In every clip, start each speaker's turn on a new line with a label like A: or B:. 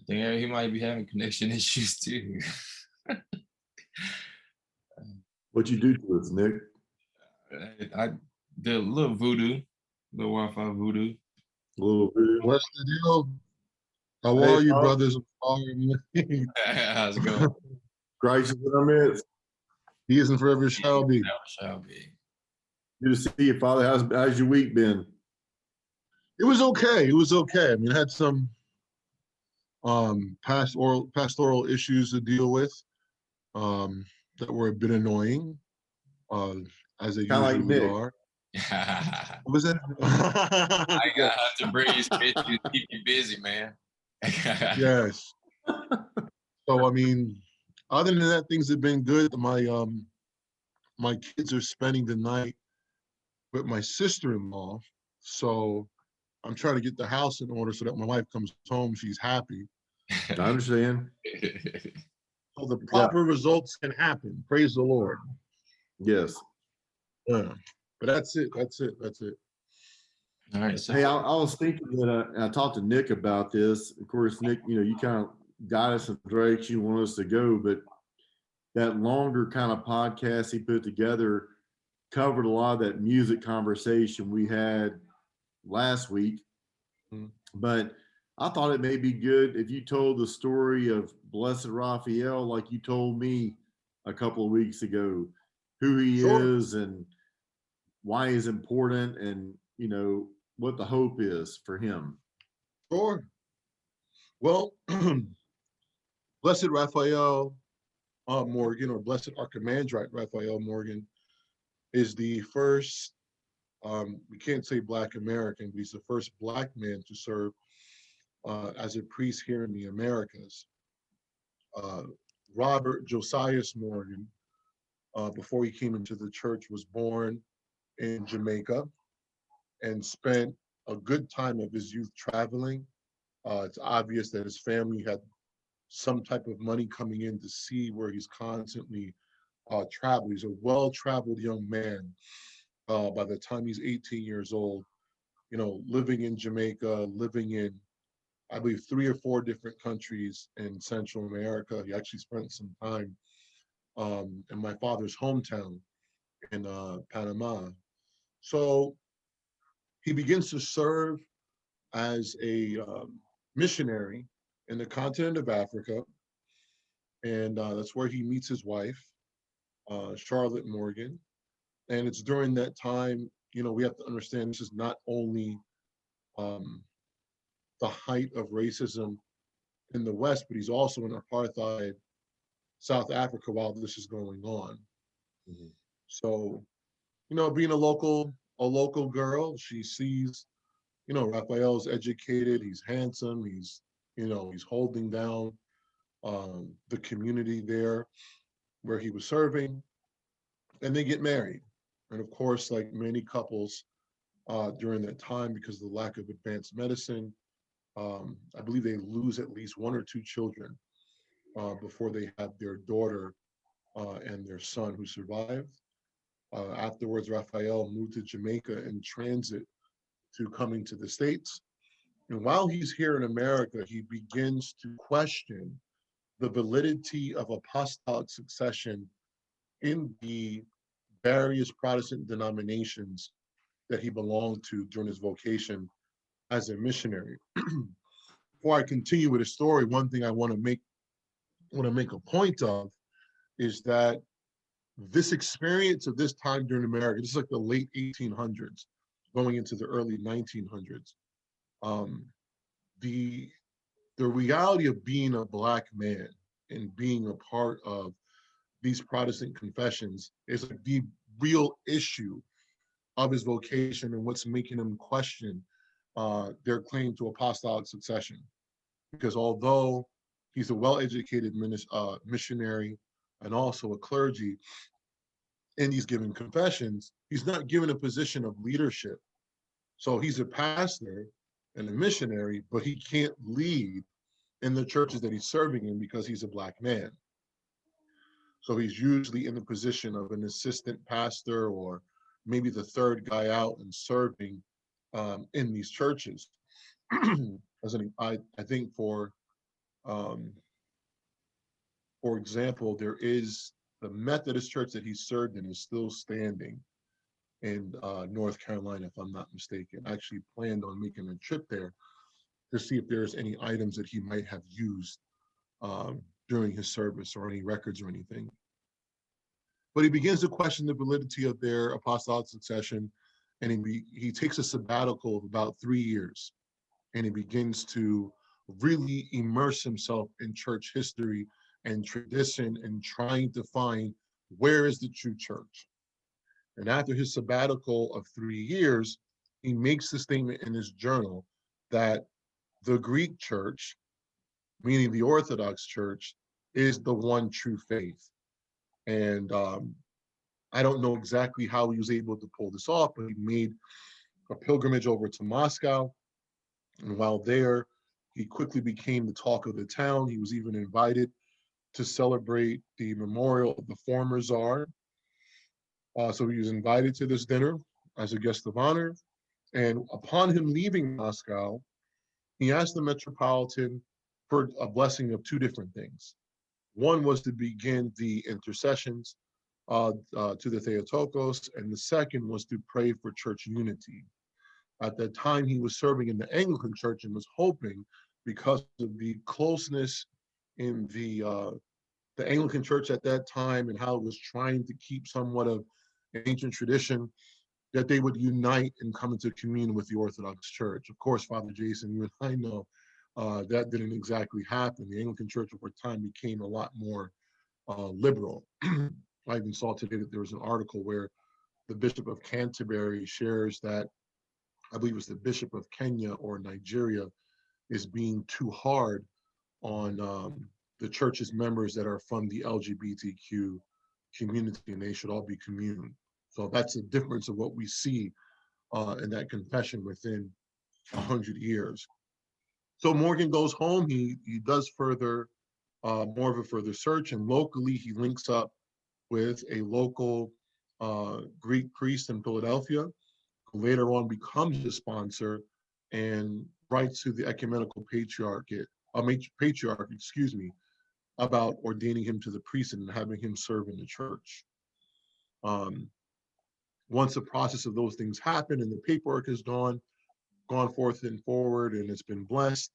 A: think he might be having connection issues too.
B: What you do to us, Nick?
A: I did a little voodoo, little Wi-Fi voodoo.
B: A little voodoo.
C: What's the deal? How are you, brothers?
A: How's it going?
B: Gracious in our midst.
C: He is and forever shall be.
A: Shall be.
B: Good to see you, Father. How's your week been?
C: It was okay. It was okay. I mean, I had some pastoral issues to deal with that were a bit annoying, as they usually are. What was that?
A: I have to bring you some issues, keep you busy, man.
C: Yes. So I mean, other than that, things have been good. My kids are spending the night with my sister-in-law, so I'm trying to get the house in order so that when my wife comes home, she's happy.
B: I understand.
C: So the proper results can happen. Praise the Lord.
B: Yes.
C: Yeah. But that's it. That's it. That's it.
A: All right. So
B: hey, I was thinking that I talked to Nick about this. Of course, Nick, you kind of got us in the direction you want us to go, but that longer kind of podcast he put together covered a lot of that music conversation we had last week. Mm-hmm. But I thought it may be good if you told the story of Blessed Raphael like you told me a couple of weeks ago, who he is and why he's important and, what the hope is for him.
C: Sure. Well, Blessed Raphael Morgan, or Blessed Archimandrite Raphael Morgan, is the first, we can't say Black American, but he's the first Black man to serve as a priest here in the Americas. Robert Josias Morgan, before he came into the church, was born in Jamaica and spent a good time of his youth traveling. It's obvious that his family had some type of money coming in to see where he's constantly traveling. He's a well-traveled young man by the time he's 18 years old, living in Jamaica, living in, I believe, 3 or 4 different countries in Central America. He actually spent some time in my father's hometown in Panama. So he begins to serve as a missionary in the continent of Africa. And that's where he meets his wife, Charlotte Morgan. And it's during that time, we have to understand this is not only the height of racism in the West, but he's also in apartheid South Africa while this is going on. Mm-hmm. So, being a local girl, she sees, Raphael's educated, he's handsome, he's holding down the community there where he was serving, and they get married. And of course, like many couples during that time, because of the lack of advanced medicine, I believe they lose at least 1 or 2 children before they have their daughter and their son who survived. Afterwards, Raphael moved to Jamaica in transit to coming to the States. And while he's here in America, he begins to question the validity of apostolic succession in the various Protestant denominations that he belonged to during his vocation as a missionary. Before I continue with the story, one thing I want to make a point of is that this experience of this time during America, this is like the late 1800s, going into the early 1900s. The reality of being a Black man and being a part of these Protestant confessions is the real issue of his vocation and what's making him question their claim to apostolic succession. Because although he's a well-educated missionary and also a clergy, and he's giving confessions, he's not given a position of leadership. So he's a pastor and a missionary, but he can't lead in the churches that he's serving in because he's a Black man. So he's usually in the position of an assistant pastor or maybe the third guy out and serving in these churches. I think for Um, for example, there is the Methodist church that he served in is still standing in North Carolina, if I'm not mistaken. I actually planned on making a trip there to see if there's any items that he might have used during his service or any records or anything. But he begins to question the validity of their apostolic succession, and he takes a sabbatical of about 3 years, and he begins to really immerse himself in church history and tradition and trying to find where is the true church. And after his sabbatical of 3 years, he makes the statement in his journal that the Greek church, meaning the Orthodox Church, is the one true faith. And I don't know exactly how he was able to pull this off, but he made a pilgrimage over to Moscow. And while there, he quickly became the talk of the town. He was even invited to celebrate the memorial of the former czar. So he was invited to this dinner as a guest of honor. And upon him leaving Moscow, he asked the Metropolitan for a blessing of 2 different things. One was to begin the intercessions to the Theotokos, and the second was to pray for church unity. At that time, he was serving in the Anglican Church and was hoping, because of the closeness in the Anglican Church at that time and how it was trying to keep somewhat of an ancient tradition, that they would unite and come into communion with the Orthodox Church. Of course, Father Jason, you and I know that didn't exactly happen. The Anglican Church over time became a lot more liberal. I even saw today that there was an article where the Bishop of Canterbury shares that, I believe it was the Bishop of Kenya or Nigeria, is being too hard on the church's members that are from the LGBTQ community, and they should all be communed. So that's the difference of what we see in that confession within 100 years. So Morgan goes home. He does further, more of a further search, and locally he links up with a local Greek priest in Philadelphia, who later on becomes his sponsor and writes to the ecumenical patriarch, about ordaining him to the priesthood and having him serve in the church. Once the process of those things happen and the paperwork is gone forth and forward and it's been blessed,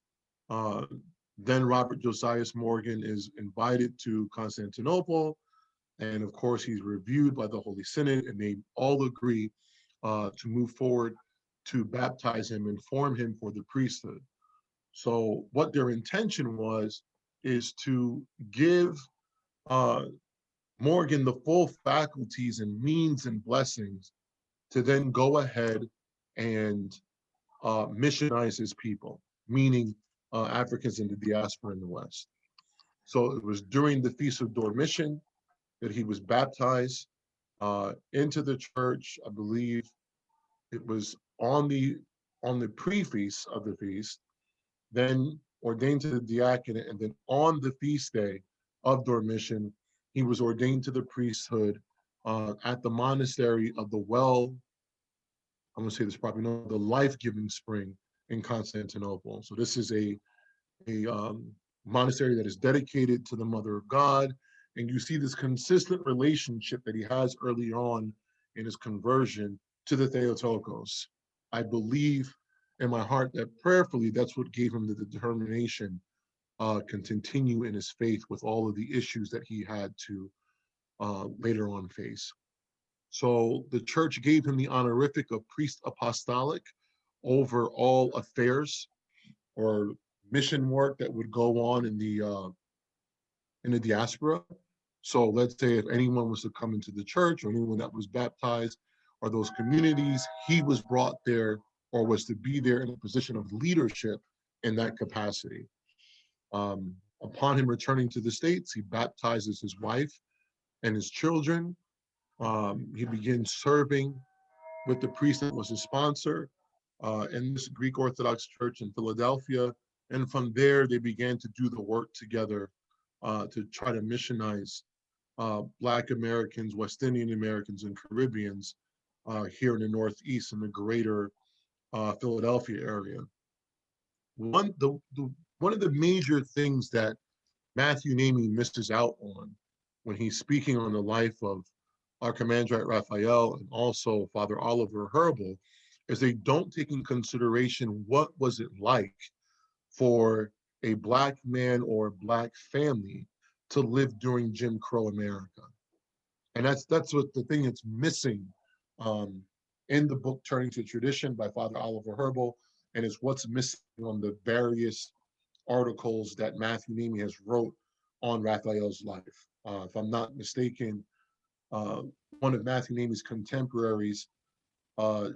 C: then Robert Josias Morgan is invited to Constantinople. And of course, he's reviewed by the Holy Synod, and they all agree to move forward to baptize him and form him for the priesthood. So what their intention was is to give Morgan the full faculties and means and blessings to then go ahead and missionize his people, meaning Africans in the diaspora in the West. So it was during the Feast of Dormition that he was baptized into the church. I believe it was on the pre-feast of the feast, then ordained to the diaconate, and then on the feast day of Dormition, he was ordained to the priesthood at the monastery of the I'm going to say this properly, no, the Life-Giving Spring in Constantinople. So this is a monastery that is dedicated to the Mother of God. And you see this consistent relationship that he has early on in his conversion to the Theotokos. I believe in my heart that prayerfully, that's what gave him the determination to continue in his faith with all of the issues that he had to later on face. So the church gave him the honorific of priest apostolic over all affairs or mission work that would go on in the diaspora. So let's say if anyone was to come into the church or anyone that was baptized or those communities, he was brought there or was to be there in a position of leadership in that capacity. Upon him returning to the States, he baptizes his wife and his children. He begins serving with the priest that was his sponsor in this Greek Orthodox Church in Philadelphia. And from there, they began to do the work together to try to missionize Black Americans, West Indian Americans, and Caribbeans here in the Northeast in the greater Philadelphia area. one of the major things that Matthew Namey misses out on when he's speaking on the life of Archimandrite Raphael and also Father Oliver Herbal is they don't take in consideration what was it like for a Black man or a Black family to live during Jim Crow America. And that's what the thing that's missing in the book Turning to Tradition by Father Oliver Herbal, and it's what's missing on the various articles that Matthew Namey has wrote on Raphael's life. If I'm not mistaken, one of Matthew Namey's contemporaries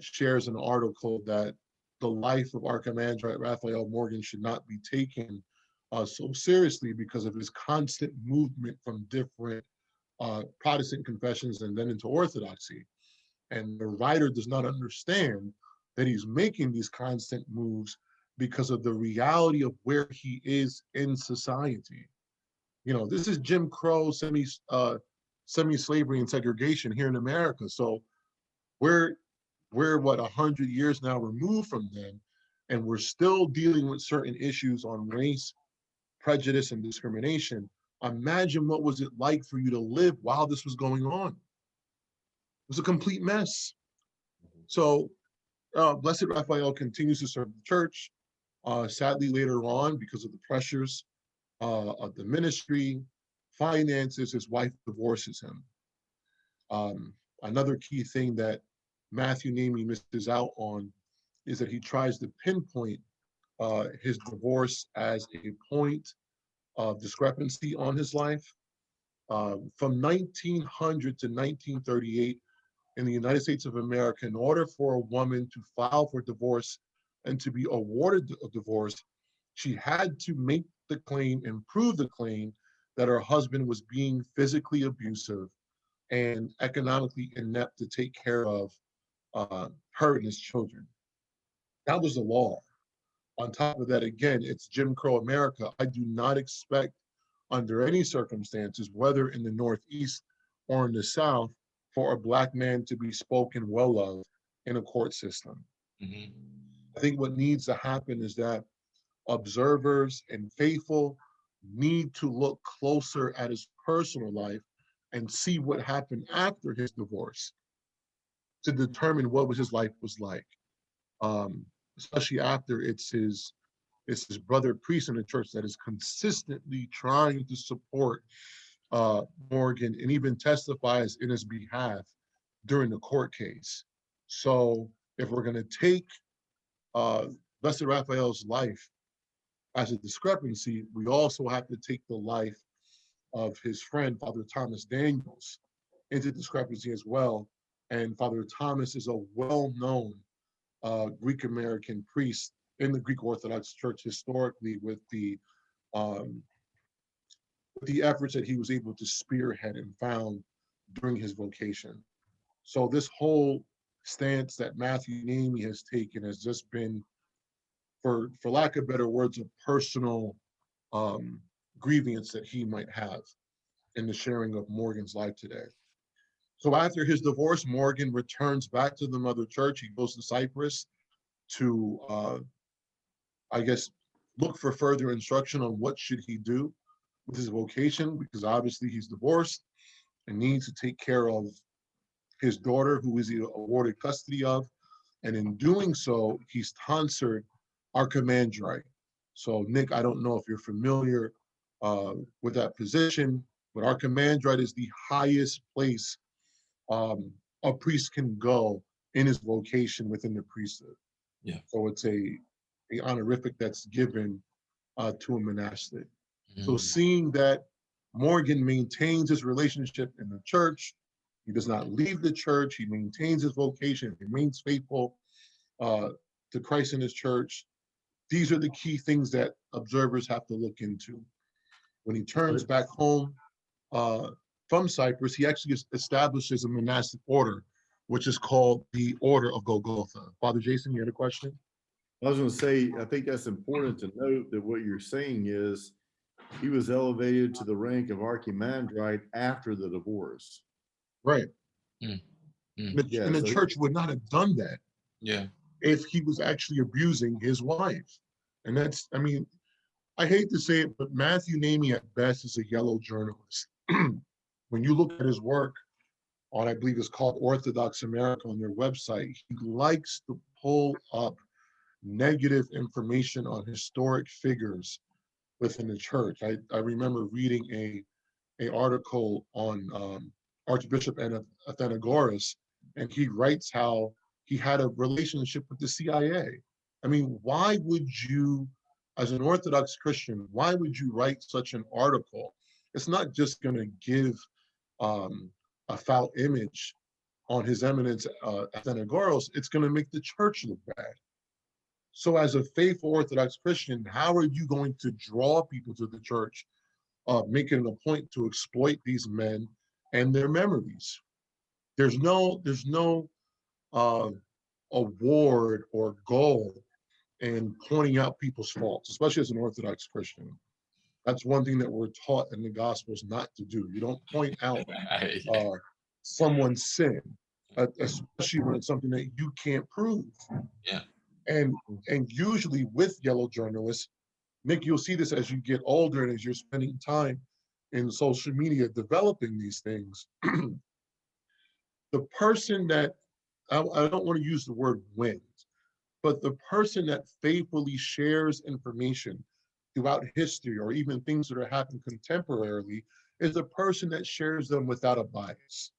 C: shares an article that the life of Archimandrite Raphael Morgan should not be taken so seriously because of his constant movement from different Protestant confessions and then into Orthodoxy. And the writer does not understand that he's making these constant moves because of the reality of where he is in society. You know, this is Jim Crow, semi-slavery and segregation here in America. So we're what 100 years now removed from them, and we're still dealing with certain issues on race, prejudice, and discrimination. Imagine what was it like for you to live while this was going on. It was a complete mess. So Blessed Raphael continues to serve the church. Sadly, later on, because of the pressures of the ministry, finances, his wife divorces him. Another key thing that Matthew Namey misses out on is that he tries to pinpoint his divorce as a point of discrepancy on his life. From 1900 to 1938, in the United States of America, in order for a woman to file for divorce and to be awarded a divorce, she had to make the claim and prove the claim that her husband was being physically abusive and economically inept to take care of her and his children. That was the law. On top of that, again, it's Jim Crow America. I do not expect under any circumstances, whether in the Northeast or in the South, for a Black man to be spoken well of in a court system.
A: Mm-hmm.
C: I think what needs to happen is that observers and faithful need to look closer at his personal life and see what happened after his divorce to determine what his life was like. Especially after it's his brother priest in the church that is consistently trying to support Morgan and even testifies in his behalf during the court case. So if we're going to take Blessed Raphael's life as a discrepancy, we also have to take the life of his friend, Father Thomas Daniels, into discrepancy as well. And Father Thomas is a well-known Greek American priest in the Greek Orthodox Church historically with the efforts that he was able to spearhead and found during his vocation. So this whole stance that Matthew Namey has taken has just been, for lack of better words, a personal grievance that he might have in the sharing of Morgan's life today. So after his divorce, Morgan returns back to the Mother Church. He goes to Cyprus to, I guess, look for further instruction on what should he do with his vocation, because obviously he's divorced and needs to take care of his daughter, who is awarded custody of. And in doing so, he's tonsured Archimandrite. So Nick, I don't know if you're familiar with that position, but Archimandrite is the highest place a priest can go in his vocation within the priesthood.
A: Yeah.
C: So it's a honorific that's given to a monastic. Mm-hmm. So seeing that Morgan maintains his relationship in the church, he does not leave the church, he maintains his vocation, remains faithful to Christ and his church. These are the key things that observers have to look into. When he turns back home from Cyprus, he actually establishes a monastic order, which is called the Order of Golgotha. Father Jason, you had a question?
B: I was going to say, I think that's important to note that what you're saying is he was elevated to the rank of Archimandrite after the divorce.
C: Right.
A: Mm.
C: Mm. And the church would not have done that.
A: Yeah.
C: If he was actually abusing his wife And that's, I mean, I hate to say it, but Matthew Namey at best is a yellow journalist. When you look at his work on, I believe it's called Orthodox America on their website, he likes to pull up negative information on historic figures within the church. I remember reading a article on Archbishop Athenagoras, and he writes how he had a relationship with the CIA. I mean, why would you, as an Orthodox Christian, why would you write such an article? It's not just going to give a foul image on His Eminence Athenagoras, it's going to make the church look bad. So as a faithful Orthodox Christian, how are you going to draw people to the church, making it a point to exploit these men and their memories? There's no award or goal in pointing out people's faults, especially as an Orthodox Christian. That's one thing that we're taught in the Gospels not to do. You don't point out someone's sin, especially when it's something that you can't prove.
A: Yeah.
C: And usually with yellow journalists, Nick, you'll see this as you get older and as you're spending time in social media developing these things. The person that, I don't want to use the word wins, but the person that faithfully shares information throughout history or even things that are happening contemporarily is the person that shares them without a bias.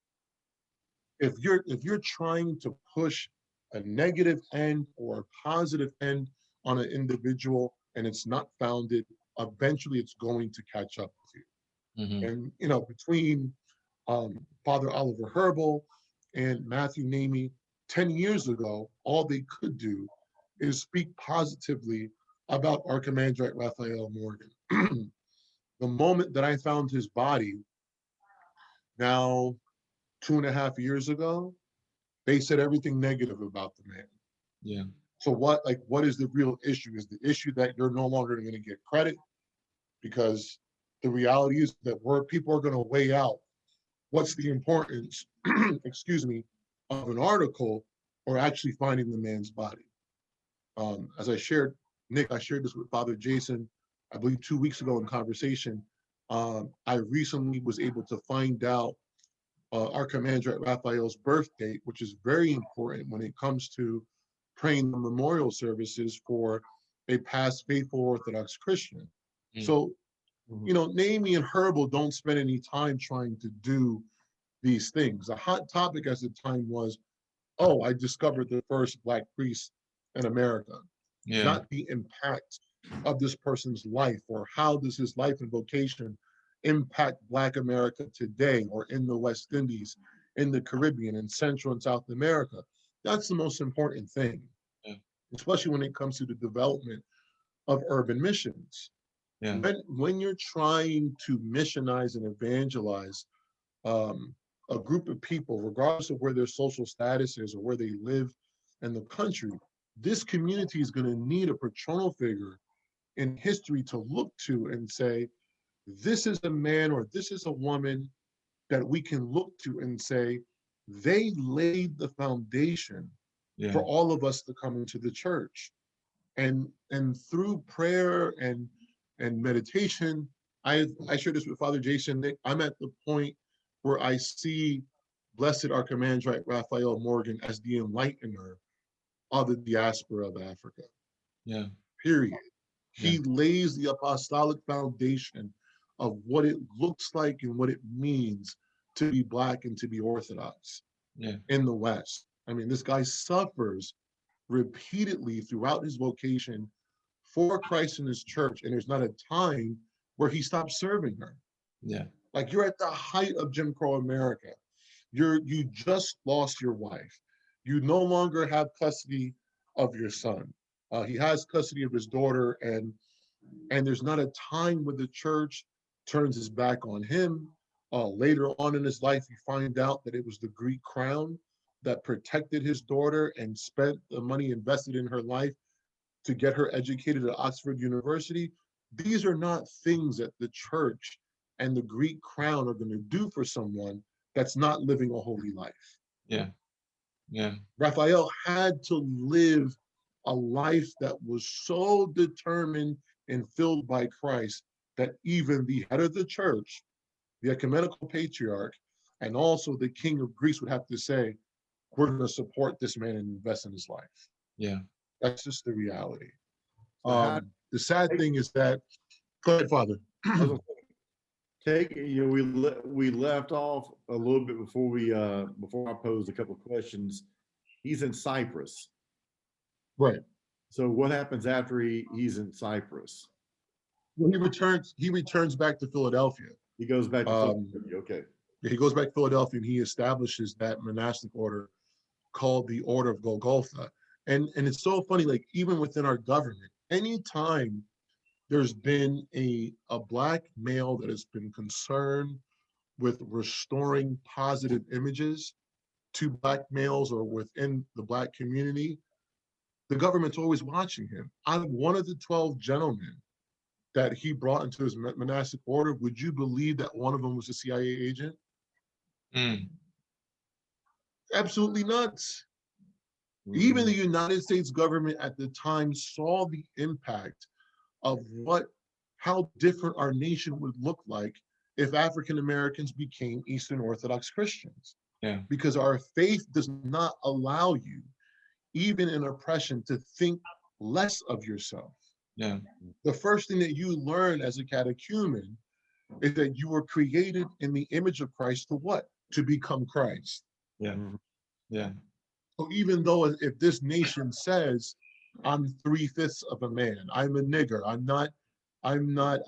C: If you're trying to push a negative end or a positive end on an individual and it's not founded, eventually it's going to catch up with you.
A: Mm-hmm.
C: And you know, between Father Oliver Herbal and Matthew Namey 10 years ago, all they could do is speak positively about Archimandrite Raphael Morgan. The moment that I found his body, now 2.5 years ago, they said everything negative about the man.
A: Yeah.
C: So what is the real issue? Is the issue that you're no longer going to get credit? Because the reality is that people are going to weigh out what's the importance, excuse me, of an article or actually finding the man's body. As I shared, Nick, I shared this with Father Jason, I believe 2 weeks ago in conversation. I recently was able to find out Archimandrite Raphael's birth date, which is very important when it comes to praying the memorial services for a past faithful Orthodox Christian. So, you know, Namey and Herbal don't spend any time trying to do these things. A hot topic at the time was, oh, I discovered the first Black priest in America.
A: Yeah.
C: Not the impact of this person's life or how does his life and vocation impact Black America today or in the West Indies, in the Caribbean, in Central and South America. That's the most important thing, especially when it comes to the development of urban missions.
A: Yeah.
C: When you're trying to missionize and evangelize a group of people, regardless of where their social status is or where they live in the country, this community is going to need a patronal figure in history to look to and say, this is a man or this is a woman that we can look to and say, they laid the foundation for all of us to come into the church. And through prayer and meditation, I shared this with Father Jason, Nick, I'm at the point where I see Blessed Archimandrite Raphael Morgan as the enlightener of the diaspora of Africa.
A: Yeah.
C: Period. He lays the apostolic foundation of what it looks like and what it means to be Black and to be Orthodox in the West. I mean, this guy suffers repeatedly throughout his vocation for Christ and his church, and there's not a time where he stops serving her.
A: Yeah.
C: Like, you're at the height of Jim Crow America. You just lost your wife. You no longer have custody of your son. He has custody of his daughter, and there's not a time where the church turns his back on him. Later on in his life, you find out that it was the Greek crown that protected his daughter and spent the money invested in her life to get her educated at Oxford University. These are not things that the church and the Greek crown are going to do for someone that's not living a holy life.
A: Yeah. Yeah.
C: Raphael had to live a life that was so determined and filled by Christ that even the head of the church, the ecumenical patriarch, and also the king of Greece would have to say, we're going to support this man and invest in his life.
A: Yeah.
C: That's just the reality.
B: So
C: The sad thing is that, go ahead, Father.
B: take, you know, we left off a little bit before before I posed a couple of questions. He's in Cyprus.
C: Right.
B: So what happens after he's in Cyprus?
C: When he returns back to Philadelphia.
B: He goes back to Philadelphia. Okay.
C: He goes back to Philadelphia and he establishes that monastic order called the Order of Golgotha. And it's so funny, like even within our government, anytime there's been a Black male that has been concerned with restoring positive images to Black males or within the Black community, the government's always watching him. Out of one of the 12 gentlemen that he brought into his monastic order, would you believe that one of them was a CIA agent? Absolutely nuts. Even the United States government at the time saw the impact of how different our nation would look like if African Americans became Eastern Orthodox Christians.
A: Yeah.
C: Because our faith does not allow you, even in oppression, to think less of yourself.
A: Yeah.
C: The first thing that you learn as a catechumen is that you were created in the image of Christ to what? To become Christ.
A: Yeah. Yeah.
C: So even though if this nation says, I'm 3/5 of a man, I'm a nigger, I'm not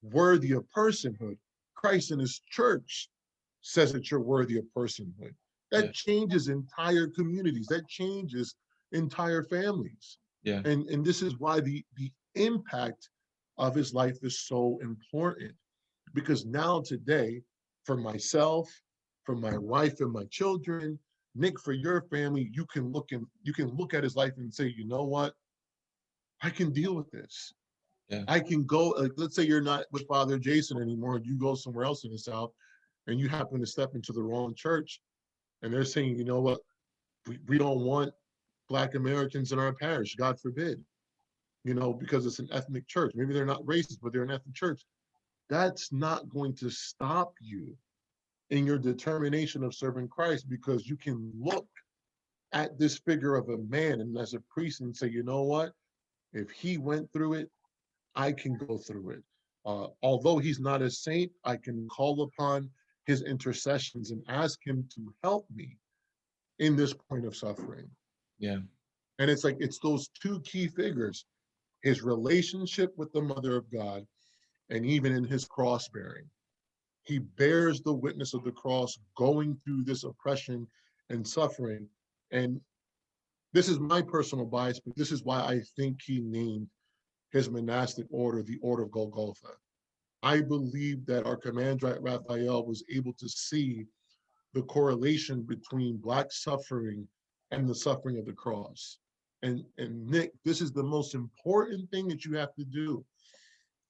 C: worthy of personhood, Christ in his church says that you're worthy of personhood. That changes entire communities, that changes entire families.
A: Yeah.
C: And this is why the impact of his life is so important. Because now today, for myself, for my wife and my children, Nick, for your family, you can look at his life and say, you know what? I can deal with this.
A: Yeah.
C: I can go, like, let's say you're not with Father Jason anymore, and you go somewhere else in the South, and you happen to step into the wrong church, and they're saying, you know what? We don't want Black Americans in our parish, God forbid, because it's an ethnic church. Maybe they're not racist, but they're an ethnic church. That's not going to stop you in your determination of serving Christ, because you can look at this figure of a man and as a priest and say, you know what? If he went through it, I can go through it. Although he's not a saint, I can call upon his intercessions and ask him to help me in this point of suffering.
A: Yeah.
C: And it's those two key figures, his relationship with the Mother of God, and even in his cross bearing. He bears the witness of the cross going through this oppression and suffering. And this is my personal bias, but this is why I think he named his monastic order the Order of Golgotha. I believe that our Commandant Raphael was able to see the correlation between Black suffering and the suffering of the cross. And Nick, this is the most important thing that you have to do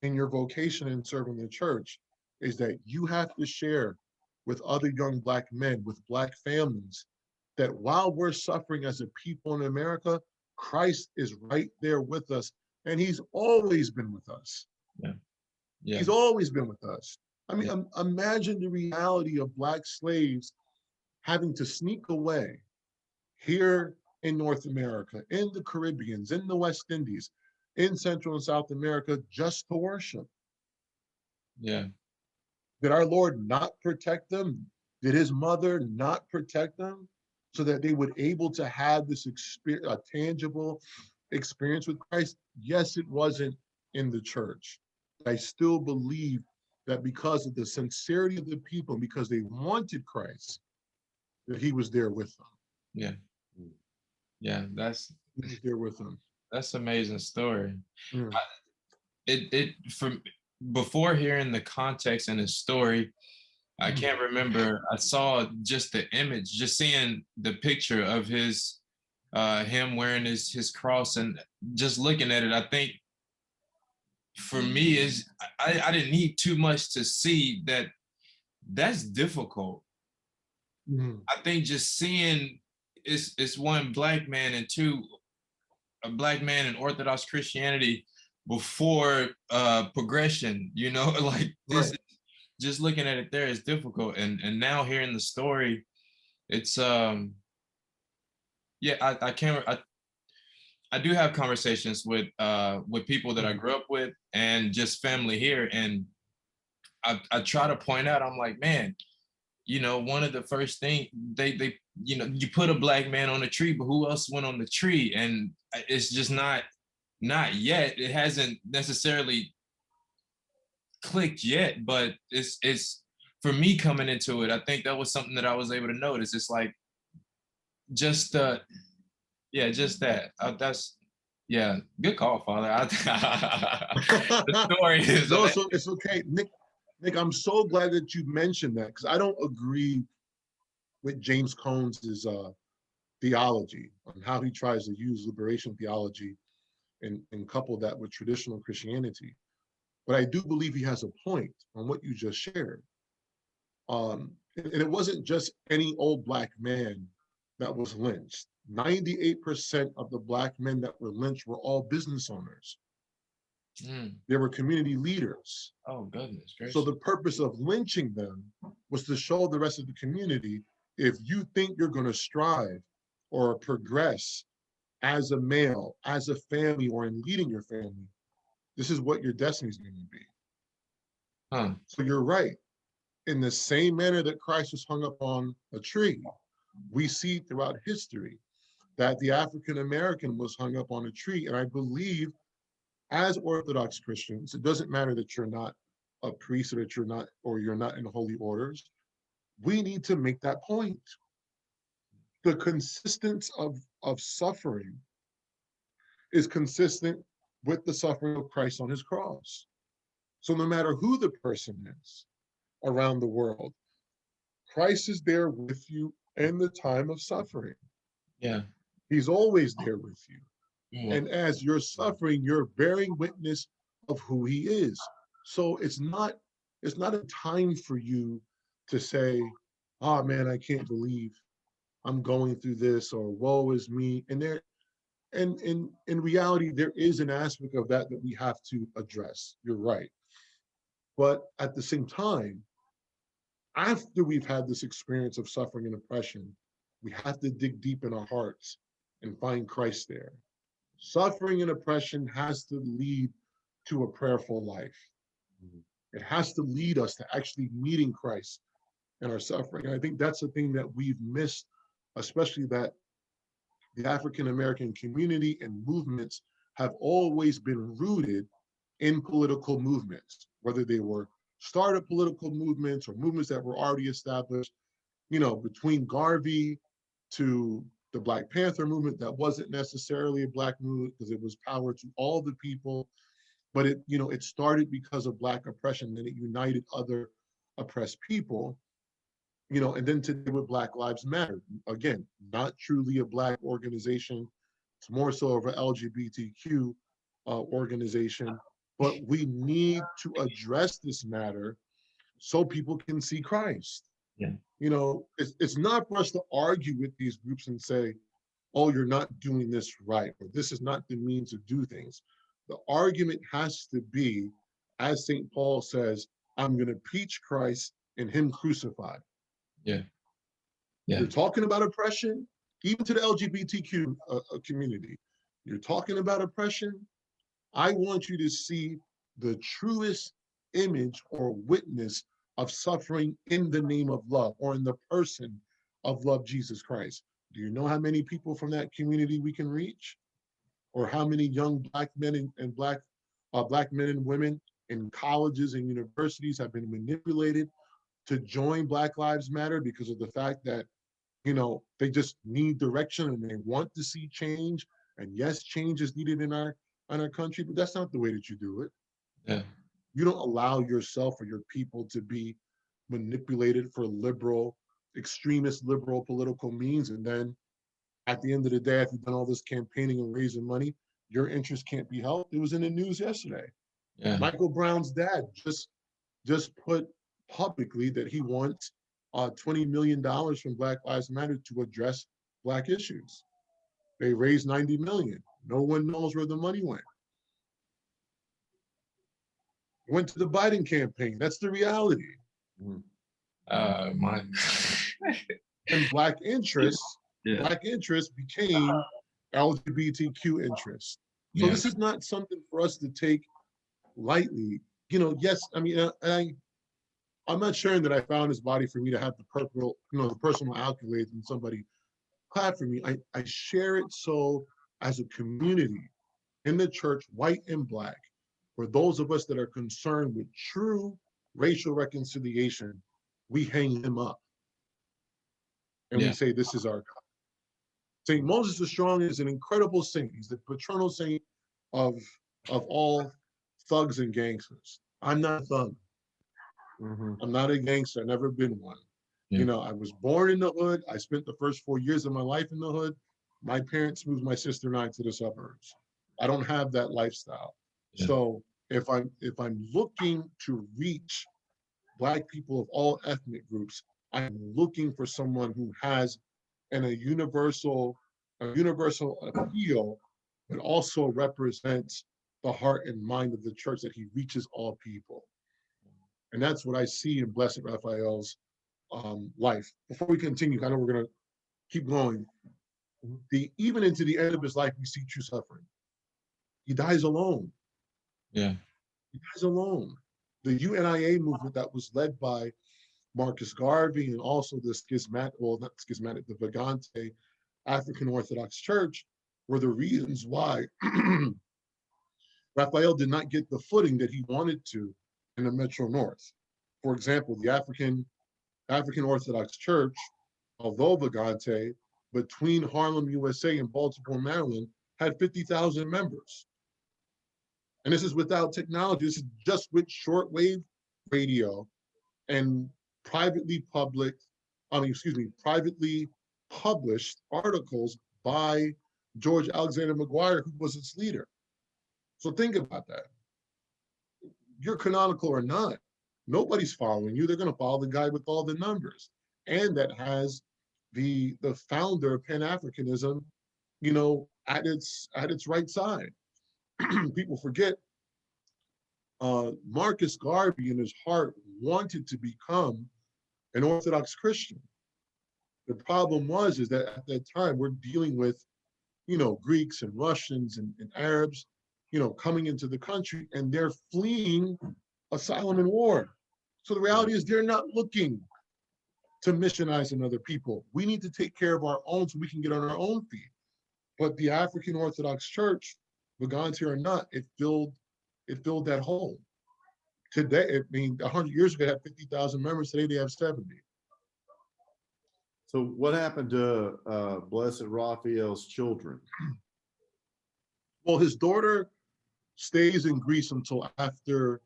C: in your vocation in serving the church, is that you have to share with other young Black men, with Black families, that while we're suffering as a people in America, Christ is right there with us, and he's always been with us.
A: Yeah. Yeah.
C: He's always been with us. I mean, imagine the reality of Black slaves having to sneak away here in North America, in the Caribbeans, in the West Indies, in Central and South America, just to worship.
A: Yeah.
C: Did our Lord not protect them? Did his mother not protect them so that they would able to have this experience, a tangible experience with Christ? Yes, it wasn't in the church. I still believe that because of the sincerity of the people, because they wanted Christ, that he was there with them.
A: Yeah. Yeah.
C: He was there with them.
A: That's an amazing story.
C: Yeah.
A: From before hearing the context and the story, I can't remember. I saw just the image, just seeing the picture of him wearing his cross, and just looking at it. I think for me I didn't need too much to see that's difficult.
C: Mm-hmm.
A: I think just seeing it's one, Black man, and two, a black man in Orthodox Christianity before progression, you know, like this,
C: Right.
A: just looking at it there is difficult. And now hearing the story, it's yeah, I can't I do have conversations with people that I grew up with and just family here. And I try to point out, I'm like, man, you know, one of the first thing they you know, you put a black man on a tree, but who else went on the tree? And it's just not yet. It hasn't necessarily clicked yet, but it's for me coming into it, I think that was something that I was able to notice. It's like just yeah, just that. That's yeah, good call, Father. The story is
C: No, so it's okay. Nick, I'm so glad that you mentioned that, because I don't agree with James Cones's theology on how he tries to use liberation theology and couple that with traditional Christianity. But I do believe he has a point on what you just shared. And it wasn't just any old black man that was lynched. 98% of the black men that were lynched were all business owners. They were community leaders.
A: Oh, goodness gracious.
C: So the purpose of lynching them was to show the rest of the community, if you think you're going to strive or progress as a male, as a family, or in leading your family, this is what your destiny is going to be. So you're right. In the same manner that Christ was hung up on a tree, we see throughout history that the African American was hung up on a tree. And I believe as Orthodox Christians, it doesn't matter that you're not a priest or that you're not in holy orders. We need to make that point. The consistence of suffering is consistent with the suffering of Christ on his cross. So no matter who the person is around the world, Christ is there with you in the time of suffering.
A: Yeah.
C: He's always there with you.
A: Yeah.
C: And as you're suffering, you're bearing witness of who he is. So it's not a time for you to say, oh man, I can't believe I'm going through this, or woe is me. And in reality, there is an aspect of that we have to address. You're right. But at the same time, after we've had this experience of suffering and oppression, we have to dig deep in our hearts and find Christ there. Suffering and oppression has to lead to a prayerful life. It has to lead us to actually meeting Christ in our suffering. And I think that's the thing that we've missed, especially that the African American community and movements have always been rooted in political movements, whether they were startup political movements or movements that were already established. You know, between Garvey to the Black Panther movement, that wasn't necessarily a Black movement because it was power to all the people, but it started because of Black oppression, and it united other oppressed people. And then today with Black Lives Matter, again, not truly a Black organization, it's more so of an LGBTQ organization, but we need to address this matter so people can see Christ.
A: Yeah.
C: It's not for us to argue with these groups and say, oh, you're not doing this right, or this is not the means to do things. The argument has to be, as St. Paul says, I'm going to preach Christ and him crucified.
A: Yeah. Yeah.
C: You're talking about oppression, even to the LGBTQ community. You're talking about oppression. I want you to see the truest image or witness of suffering in the name of love, or in the person of love, Jesus Christ. Do you know how many people from that community we can reach? Or how many young Black men and Black men and women in colleges and universities have been manipulated to join Black Lives Matter because of the fact that, they just need direction and they want to see change. And yes, change is needed in our country, but that's not the way that you do it.
A: Yeah.
C: You don't allow yourself or your people to be manipulated for extremist liberal political means. And then at the end of the day, if you've done all this campaigning and raising money, your interest can't be helped. It was in the news yesterday.
A: Yeah.
C: Michael Brown's dad just put publicly that he wants $20 million from Black Lives Matter to address Black issues. They raised $90 million. No one knows where the money went. Went to the Biden campaign. That's the reality.
A: My.
C: And Black interests,
A: Yeah.
C: Black interests became LGBTQ interests. So
A: Yeah.
C: this is not something for us to take lightly. You know, yes, I mean, I'm not sharing that I found his body for me to have the personal accolades and somebody clap for me. I share it so as a community in the church, white and Black, for those of us that are concerned with true racial reconciliation, we hang him up. And we say, this is our God. St. Moses the Strong is an incredible saint. He's the paternal saint of all thugs and gangsters. I'm not a thug. I'm not a gangster. I've never been one. You know, I was born in the hood. I spent the first 4 years of my life in the hood. My parents moved my sister and I to the suburbs. I don't have that lifestyle. So if I'm looking to reach Black people of all ethnic groups, I'm looking for someone who has a universal appeal, but also represents the heart and mind of the church, that he reaches all people. And that's what I see in Blessed Raphael's life. Before we continue, I know we're going to keep going. Even into the end of his life, we see true suffering. He dies alone.
A: Yeah.
C: He dies alone. The UNIA movement that was led by Marcus Garvey and also the the Vagante African Orthodox Church were the reasons why Raphael did not get the footing that he wanted to in the Metro North. For example, the African Orthodox Church, although Vagante, between Harlem, USA and Baltimore, Maryland, had 50,000 members. And this is without technology. This is just with shortwave radio and privately published articles by George Alexander McGuire, who was its leader. So think about that. You're canonical or not, nobody's following you. They're going to follow the guy with all the numbers, and that has the founder of Pan-Africanism, you know, at its right side. People forget Marcus Garvey in his heart wanted to become an Orthodox Christian. The problem is that at that time we're dealing with, you know, Greeks and Russians and Arabs, you know, coming into the country, and they're fleeing asylum and war. So the reality is they're not looking to missionize another people. We need to take care of our own so we can get on our own feet. But the African Orthodox Church, Vagante or not, it filled that hole. Today, I mean, 100 years ago, they had 50,000 members. Today, they have 70.
B: So what happened to Blessed Raphael's children?
C: Well, his daughter stays in Greece until after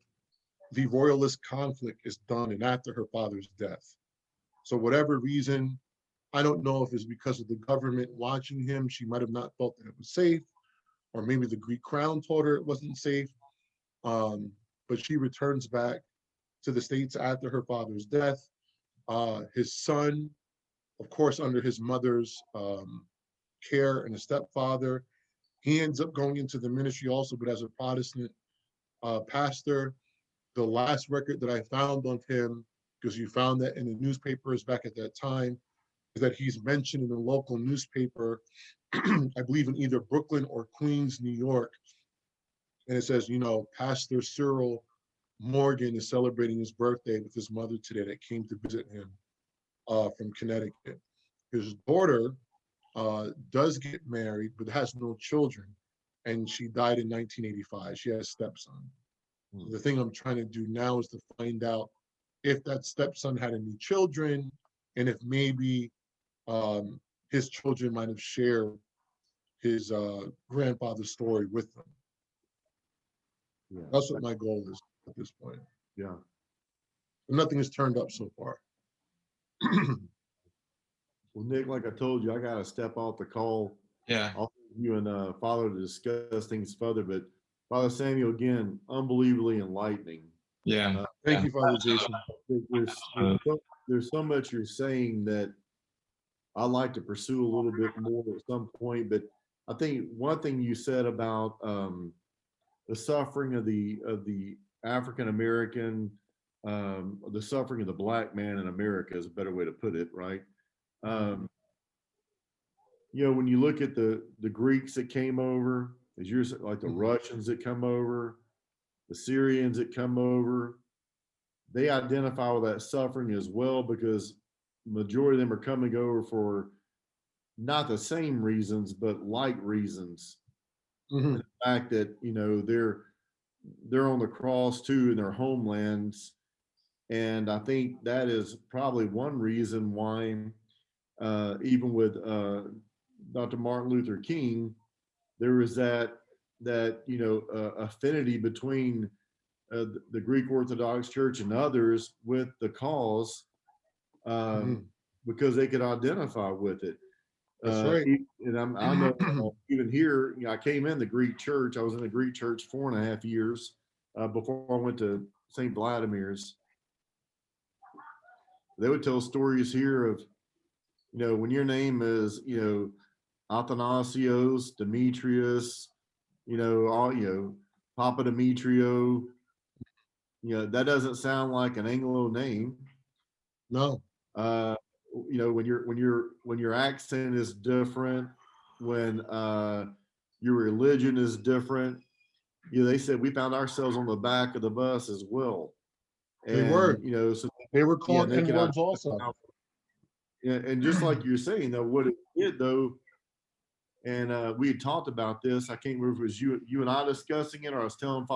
C: the royalist conflict is done and after her father's death. So whatever reason, I don't know if it's because of the government watching him, she might have not felt that it was safe, or maybe the Greek crown told her it wasn't safe. But she returns back to the States after her father's death. His son, of course, under his mother's care and a stepfather, he ends up going into the ministry also, but as a Protestant pastor. The last record that I found on him, because you found that in the newspapers back at that time, is that he's mentioned in the local newspaper, I believe in either Brooklyn or Queens, New York. And it says, you know, Pastor Cyril Morgan is celebrating his birthday with his mother today that came to visit him from Connecticut. His daughter does get married, but has no children. And she died in 1985. She had a stepson. The thing I'm trying to do now is to find out if that stepson had any children, and if maybe his children might have shared his grandfather's story with them. Yeah. That's what my goal is at this point.
B: Yeah.
C: But nothing has turned up so far.
B: Well, Nick, like I told you, I got to step off the call.
A: Yeah.
B: I'll leave you and Father to discuss things further, but Father Samuel, again, unbelievably enlightening.
A: Yeah.
C: Thank you, Father Jason.
B: There's so much you're saying that I'd like to pursue a little bit more at some point, but I think one thing you said about the suffering of the African American, the suffering of the black man in America is a better way to put it, right? You know, when you look at the Greeks that came over, as you're like the Russians that come over, the Syrians that come over, they identify with that suffering as well, because majority of them are coming over for not the same reasons, but like reasons.
C: Mm-hmm.
B: The fact that, you know, they're on the cross too in their homelands. And I think that is probably one reason why, even with Dr. Martin Luther King, there was that you know affinity between the Greek Orthodox Church and others with the cause, because they could identify with it.
C: That's right.
B: And I know even here, you know, I came in the Greek Church. I was in the Greek Church 4.5 years before I went to St. Vladimir's. They would tell stories here of, you know, when your name is, you know, Athanasios, Demetrius, you know, all, you know, Papa Demetrio, you know, that doesn't sound like an Anglo name.
C: No.
B: You know, when your accent is different, when your religion is different, you know, they said we found ourselves on the back of the bus as well. And,
C: they were,
B: you know, so
C: they were called
B: yeah,
C: N-words also.
B: And just like you're saying, though, what it did though, and we had talked about this. I can't remember if it was you and I discussing it, or I was telling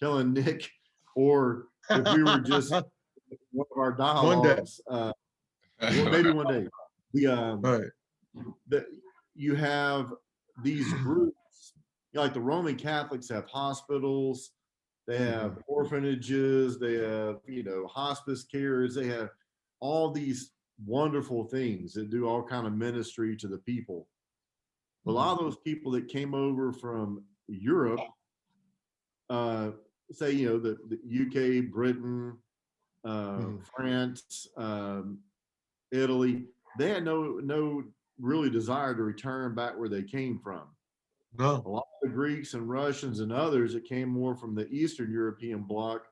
B: telling Nick, or if we were just one of our dialogues. Maybe one day.
C: Right.
B: That you have these groups, you know, like the Roman Catholics have hospitals, they have orphanages, they have, you know, hospice cares, they have all these wonderful things that do all kind of ministry to the people. A lot of those people that came over from Europe, say, you know, the UK, Britain, France, Italy, they had no really desire to return back where they came from.
C: No.
B: A lot of the Greeks and Russians and others that came more from the Eastern European bloc,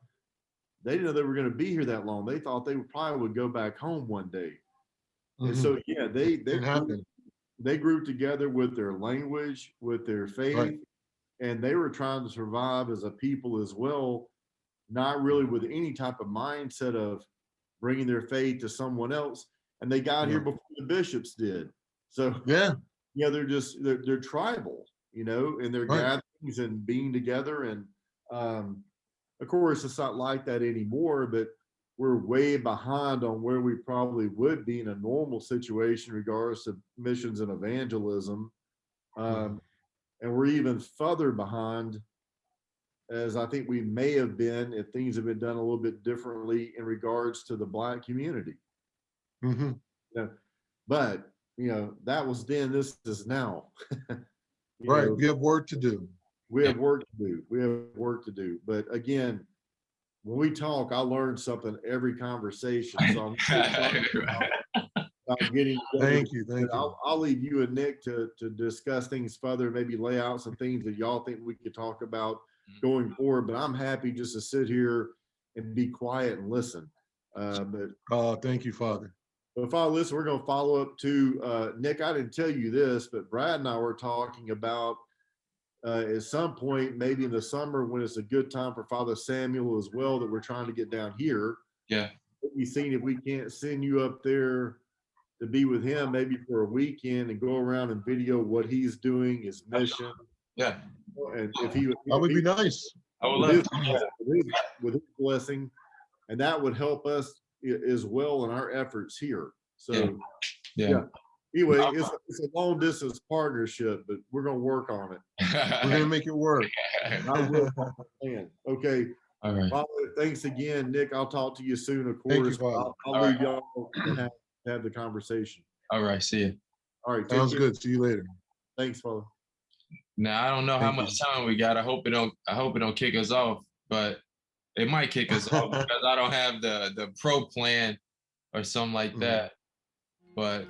B: they didn't know they were going to be here that long. They thought they probably would go back home one day. And so, yeah, they grew together with their language, with their faith, right. And they were trying to survive as a people as well, not really with any type of mindset of bringing their faith to someone else. And they got here before the bishops did. So, yeah, they're tribal, you know, in their gatherings and being together. And of course, it's not like that anymore, but we're way behind on where we probably would be in a normal situation in regards to missions and evangelism. And we're even further behind as I think we may have been if things have been done a little bit differently in regards to the Black community. You know, but, you know, that was then, this is now.
C: Right, we have work to do.
B: We have work to do. We have work to do. But again, when we talk, I learn something every conversation. So I'm getting.
C: Thank you.
B: I'll leave you and Nick to discuss things further, maybe lay out some things that y'all think we could talk about going forward. But I'm happy just to sit here and be quiet and listen.
C: Thank you, Father.
B: But Father, listen, we're going to follow up to Nick. I didn't tell you this, but Brad and I were talking about at some point, maybe in the summer, when it's a good time for Father Samuel as well, that we're trying to get down here.
A: Yeah.
B: We've seen if we can't send you up there to be with him, maybe for a weekend, and go around and video what he's doing, his mission.
A: Yeah.
B: And if he
C: that would be nice.
A: I would love
B: with his blessing, and that would help us as well in our efforts here. So, yeah. Anyway, it's a long distance partnership, but we're going to work on it.
C: We're going to make it work.
B: I will. Okay.
A: All right.
B: Father, thanks again, Nick. I'll talk to you soon, of course.
C: Thank you, Father.
B: I'll leave y'all to have the conversation.
A: All right. See you.
B: All right.
C: Sounds good. See you later.
B: Thanks, Father.
A: Now I don't know how much time we got. I hope it don't kick us off, but it might kick us off because I don't have the pro plan or something like that. But